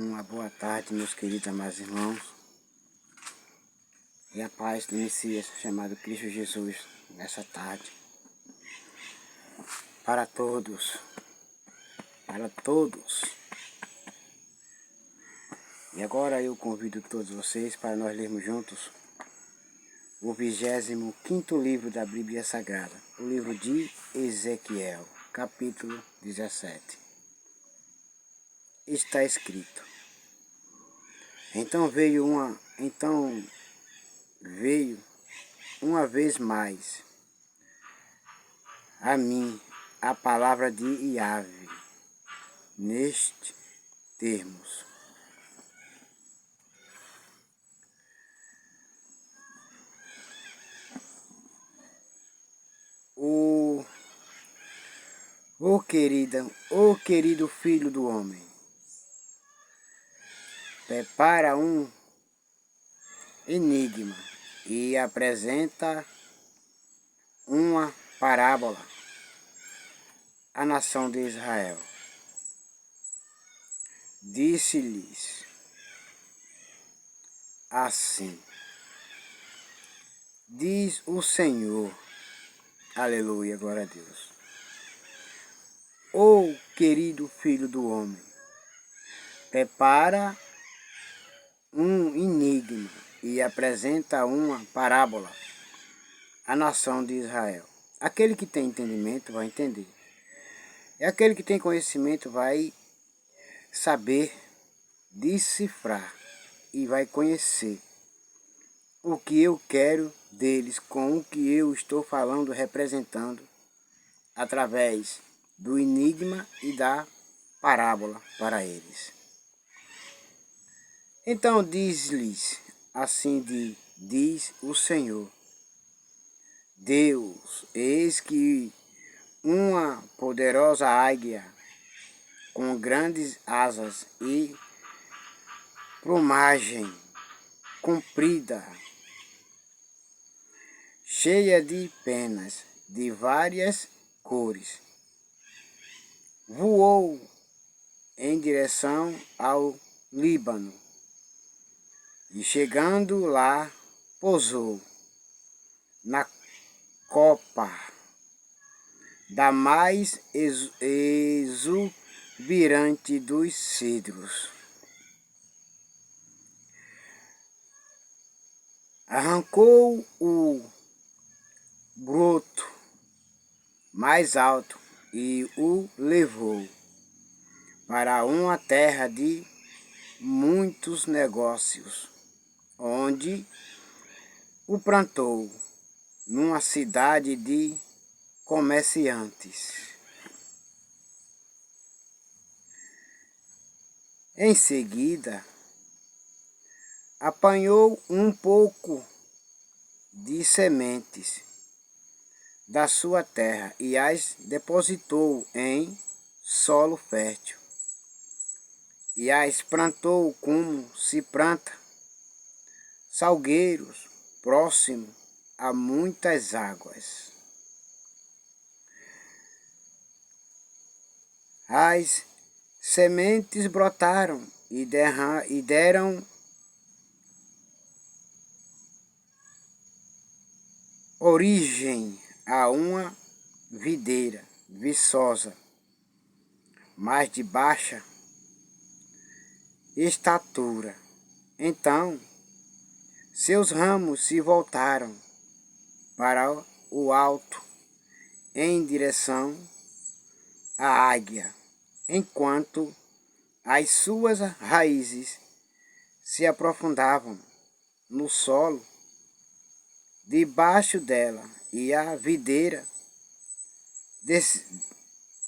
Uma boa tarde, meus queridos amados irmãos, e a paz do Messias, chamado Cristo Jesus, nessa tarde. Para todos. E agora eu convido todos vocês para nós lermos juntos o 25º livro da Bíblia Sagrada, o livro de Ezequiel, capítulo 17. Está escrito: Então veio uma vez mais a mim a palavra de Iave, nestes termos: O querido filho do homem, prepara um enigma e apresenta uma parábola à nação de Israel. Disse-lhes assim: diz o Senhor, aleluia, glória a Deus. O querido filho do homem, prepara um enigma e apresenta uma parábola à nação de Israel. Aquele que tem entendimento vai entender. E aquele que tem conhecimento vai saber decifrar e vai conhecer o que eu quero deles com o que eu estou falando, representando através do enigma e da parábola para eles. Então diz-lhes assim diz o Senhor Deus: eis que uma poderosa águia com grandes asas e plumagem comprida, cheia de penas de várias cores, voou em direção ao Líbano e, chegando lá, pousou na copa da mais exuberante dos cedros. Arrancou o broto mais alto e o levou para uma terra de muitos negócios, onde o plantou numa cidade de comerciantes. Em seguida, apanhou um pouco de sementes da sua terra e as depositou em solo fértil, e as plantou como se planta salgueiros próximo a muitas águas. As sementes brotaram e deram origem a uma videira viçosa, mas de baixa estatura. Então seus ramos se voltaram para o alto em direção à águia, enquanto as suas raízes se aprofundavam no solo debaixo dela, e a videira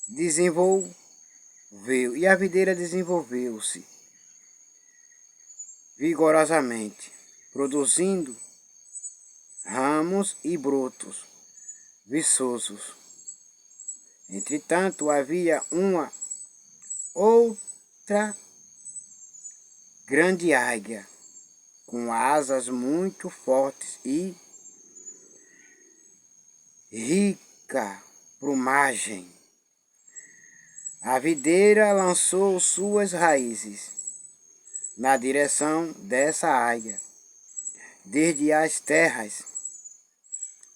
desenvolveu-se vigorosamente, produzindo ramos e brotos viçosos. Entretanto, havia uma outra grande águia com asas muito fortes e rica plumagem. A videira lançou suas raízes na direção dessa águia, desde as terras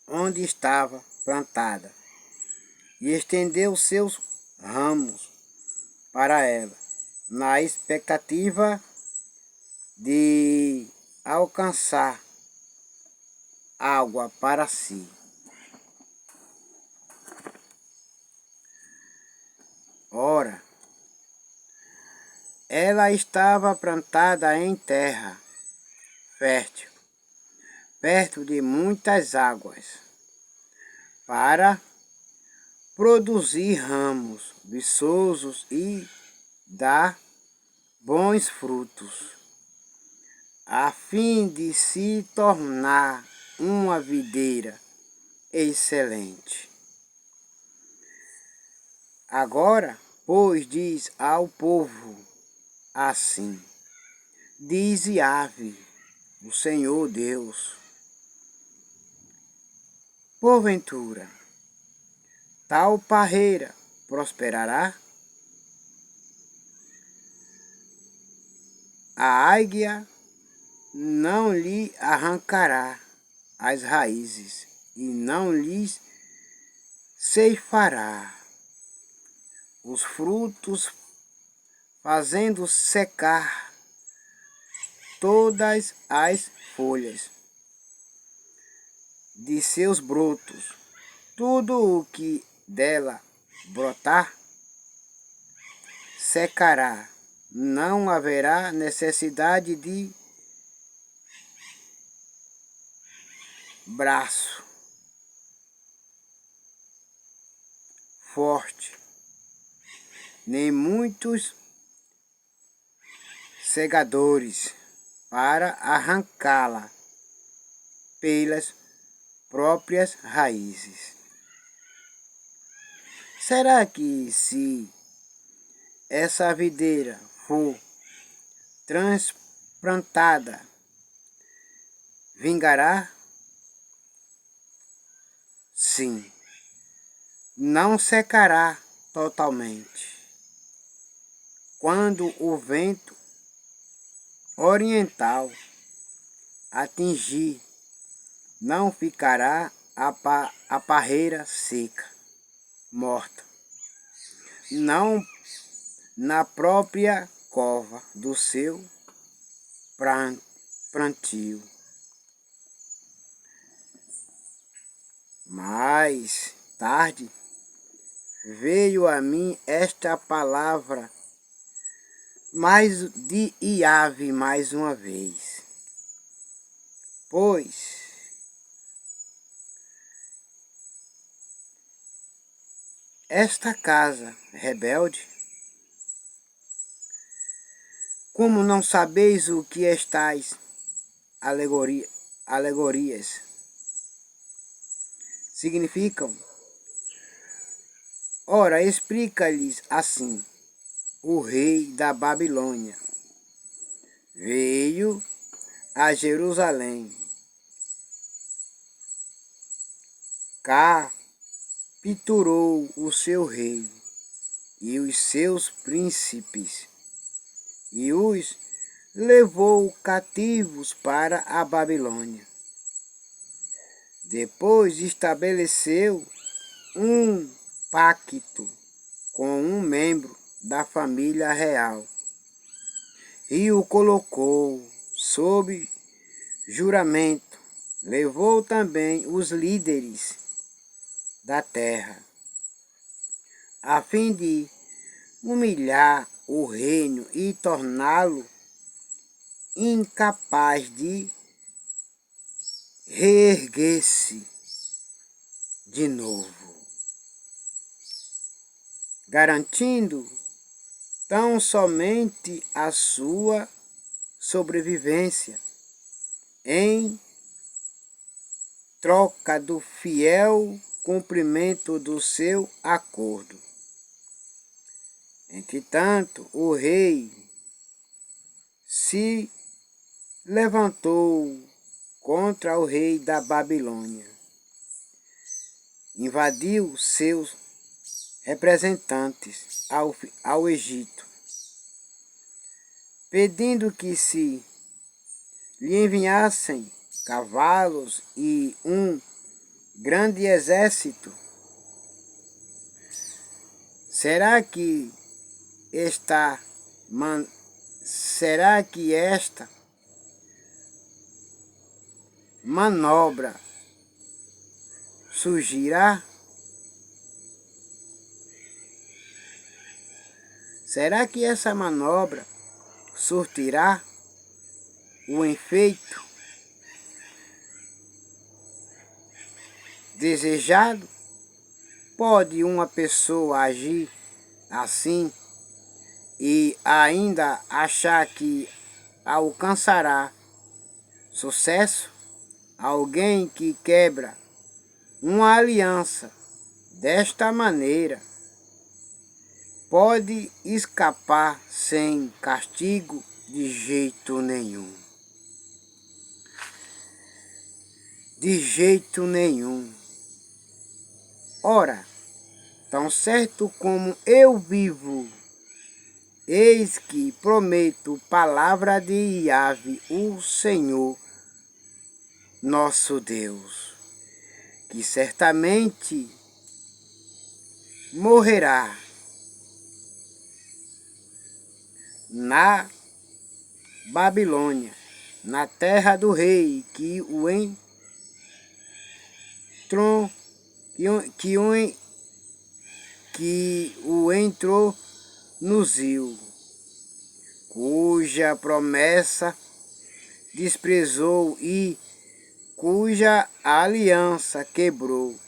onde estava plantada, e estendeu seus ramos para ela, na expectativa de alcançar água para si. Ora, ela estava plantada em terra fértil, perto de muitas águas, para produzir ramos viçosos e dar bons frutos, a fim de se tornar uma videira excelente. Agora, pois, diz ao povo assim: dize ave, o Senhor Deus, porventura, tal parreira prosperará? A águia não lhe arrancará as raízes e não lhes ceifará os frutos, fazendo secar todas as folhas de seus brotos. Tudo o que dela brotar secará. Não haverá necessidade de braço forte, nem muitos segadores para arrancá-la pelas próprias raízes. Será que se essa videira for transplantada, vingará? Sim, não secará totalmente. Quando o vento oriental atingir, não ficará a parreira seca, morta, não na própria cova do seu plantio. Mais tarde veio a mim esta palavra mais de Iave mais uma vez. Pois esta casa rebelde, como não sabeis o que estáis alegorias significam? Ora, explica-lhes assim: o rei da Babilônia veio a Jerusalém, capturou o seu rei e os seus príncipes e os levou cativos para a Babilônia. Depois estabeleceu um pacto com um membro da família real e o colocou sob juramento. Levou também os líderes da terra, a fim de humilhar o reino e torná-lo incapaz de reerguer-se de novo, garantindo tão somente a sua sobrevivência em troca do fiel cumprimento do seu acordo. Entretanto, o rei se levantou contra o rei da Babilônia, invadiu seus representantes ao Egito, pedindo que se lhe enviassem cavalos e um grande exército. Será que esta manobra surgirá? Será que essa manobra surtirá o efeito desejado? Pode uma pessoa agir assim e ainda achar que alcançará sucesso? Alguém que quebra uma aliança desta maneira pode escapar sem castigo de jeito nenhum. De jeito nenhum. Ora, tão certo como eu vivo, eis que prometo palavra de Yahvé, o Senhor, nosso Deus, que certamente morrerá na Babilônia, na terra do rei que o introduziu, cuja promessa desprezou e cuja aliança quebrou.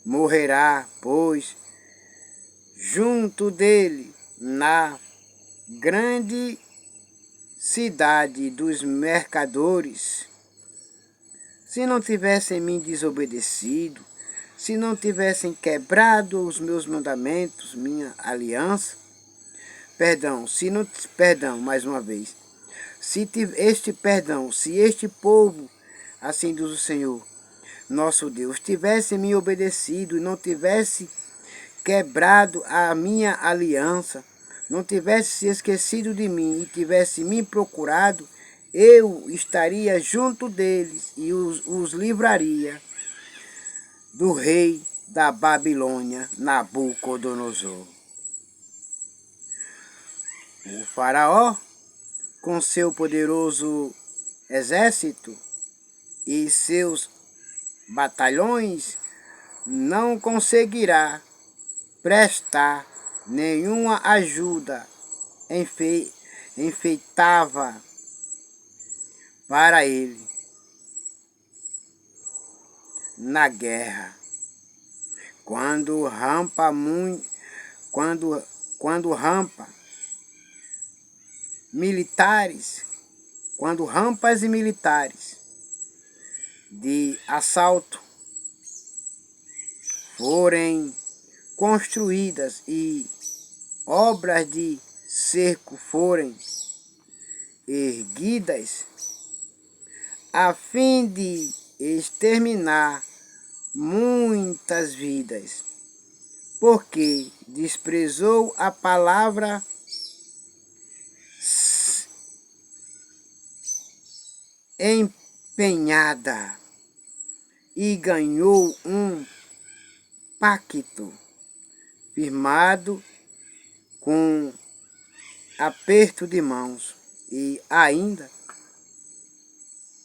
Morrerá, pois, junto dele, na grande cidade dos mercadores. Se não tivessem me desobedecido, se não tivessem quebrado os meus mandamentos, minha aliança, mais uma vez, se este povo, assim diz o Senhor, nosso Deus, tivesse me obedecido e não tivesse quebrado a minha aliança, não tivesse se esquecido de mim e tivesse me procurado, eu estaria junto deles e os livraria do rei da Babilônia, Nabucodonosor. O faraó, com seu poderoso exército e seus batalhões, não conseguirá prestar nenhuma ajuda enfeitava para ele na guerra. Quando rampas militares de assalto forem construídas e obras de cerco forem erguidas, a fim de exterminar muitas vidas, porque desprezou a palavra empenhada e ganhou um pacto firmado com aperto de mãos e ainda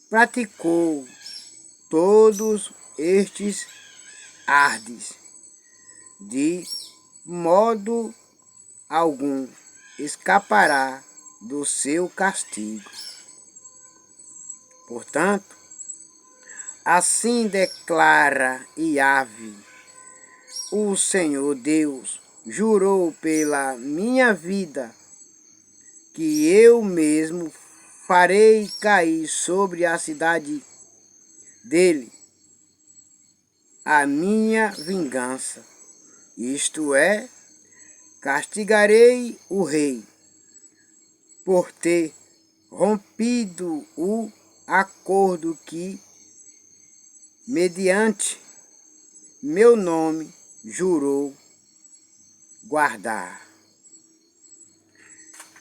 praticou todos estes ardes, de modo algum escapará do seu castigo. Portanto, assim declara Yahvé, o Senhor Deus, jurou pela minha vida que eu mesmo farei cair sobre a cidade dele a minha vingança, isto é, castigarei o rei por ter rompido o acordo que, mediante meu nome, jurou guardar.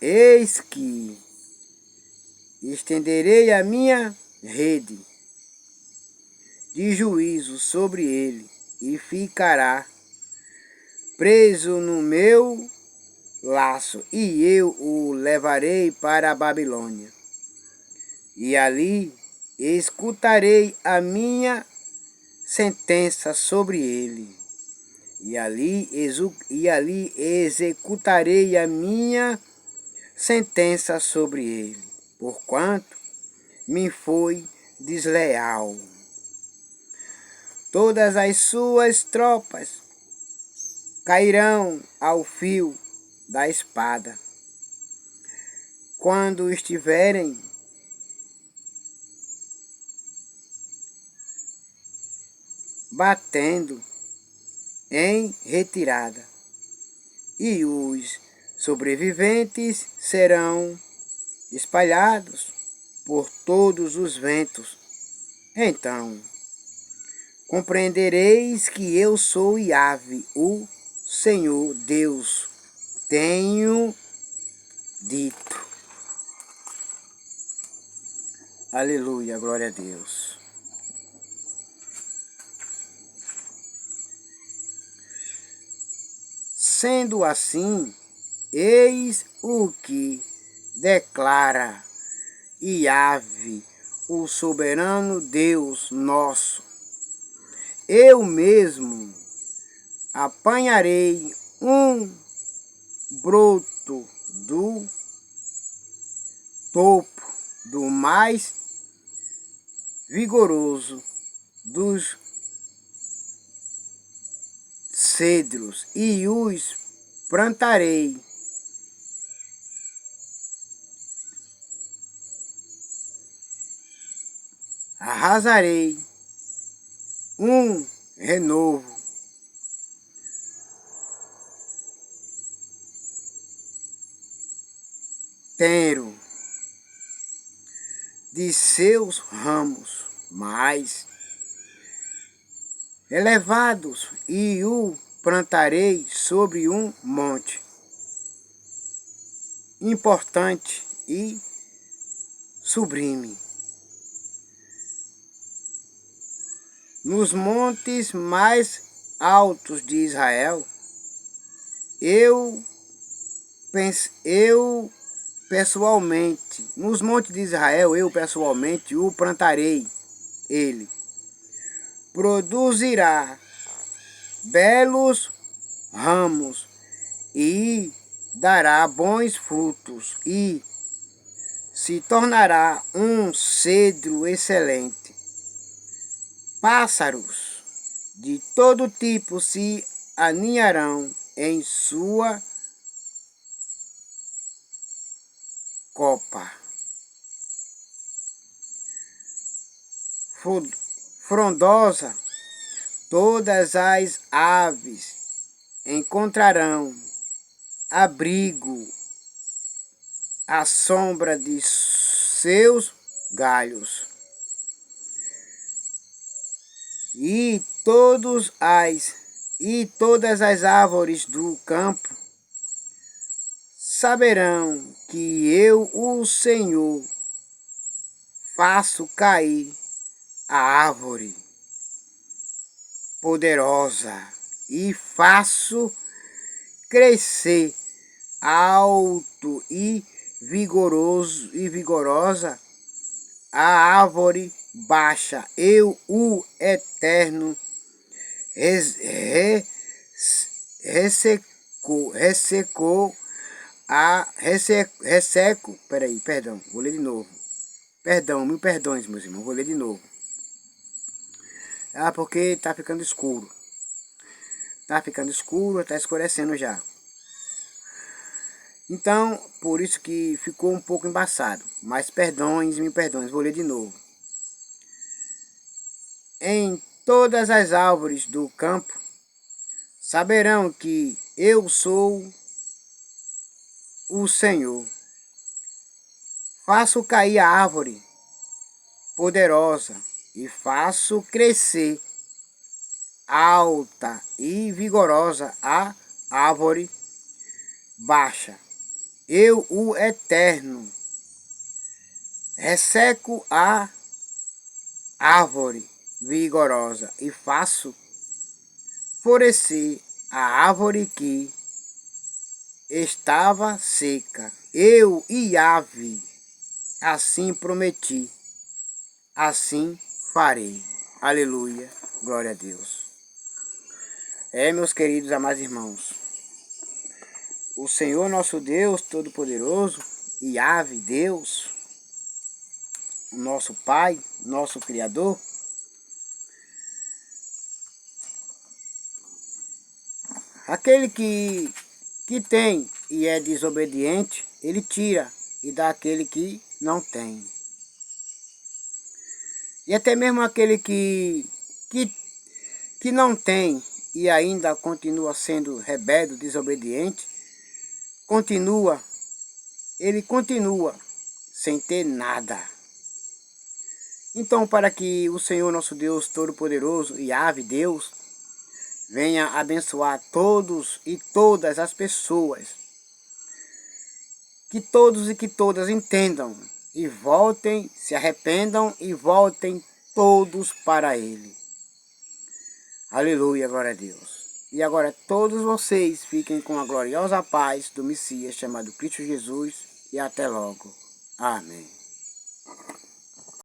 Eis que estenderei a minha rede de juízo sobre ele, e ficará preso no meu laço, e eu o levarei para a Babilônia. E ali escutarei a minha sentença sobre ele, e ali executarei a minha sentença sobre ele, porquanto me foi desleal. Todas as suas tropas cairão ao fio da espada, quando estiverem batendo em retirada, e os sobreviventes serão espalhados por todos os ventos. Então compreendereis que eu sou Yahvé, o Senhor Deus, tenho dito. Aleluia, glória a Deus. Sendo assim, eis o que declara Yahvé, o soberano Deus nosso. Eu mesmo apanharei um broto do topo do mais vigoroso dos cedros, e os plantarei arrasarei um renovo tenro de seus ramos mais elevados, e o plantarei sobre um monte importante e sublime. Nos montes mais altos de Israel, eu pessoalmente, nos montes de Israel, eu pessoalmente o plantarei. Ele produzirá belos ramos e dará bons frutos, e se tornará um cedro excelente. Pássaros de todo tipo se aninharão em sua copa. Frondosa, todas as aves encontrarão abrigo à sombra de seus galhos. E todas as árvores do campo saberão que eu, o Senhor, faço cair a árvore poderosa e faço crescer alto e vigorosa a árvore baixa. Eu, o Eterno, vou ler de novo. Mil perdões, meus irmãos, vou ler de novo. Porque tá ficando escuro. Tá escurecendo já. Então, por isso que ficou um pouco embaçado. Mas mil perdões, vou ler de novo. Em todas as árvores do campo saberão que eu sou o Senhor. Faço cair a árvore poderosa e faço crescer alta e vigorosa a árvore baixa. Eu, o Eterno, resseco a árvore vigorosa e faço florescer a árvore que estava seca. Eu, Yahvé, assim prometi, assim farei. Aleluia, glória a Deus. Meus queridos amados irmãos, o Senhor nosso Deus Todo-Poderoso, Yahvé, Deus, nosso Pai, nosso Criador, aquele que tem e é desobediente, ele tira e dá aquele que não tem. E até mesmo aquele que não tem e ainda continua sendo rebelde, desobediente, ele continua sem ter nada. Então, para que o Senhor nosso Deus Todo-Poderoso, Yahvé, Deus, venha abençoar todos e todas as pessoas, que todos e que todas entendam e voltem, se arrependam e voltem todos para Ele. Aleluia, glória a Deus. E agora todos vocês fiquem com a gloriosa paz do Messias chamado Cristo Jesus e até logo. Amém.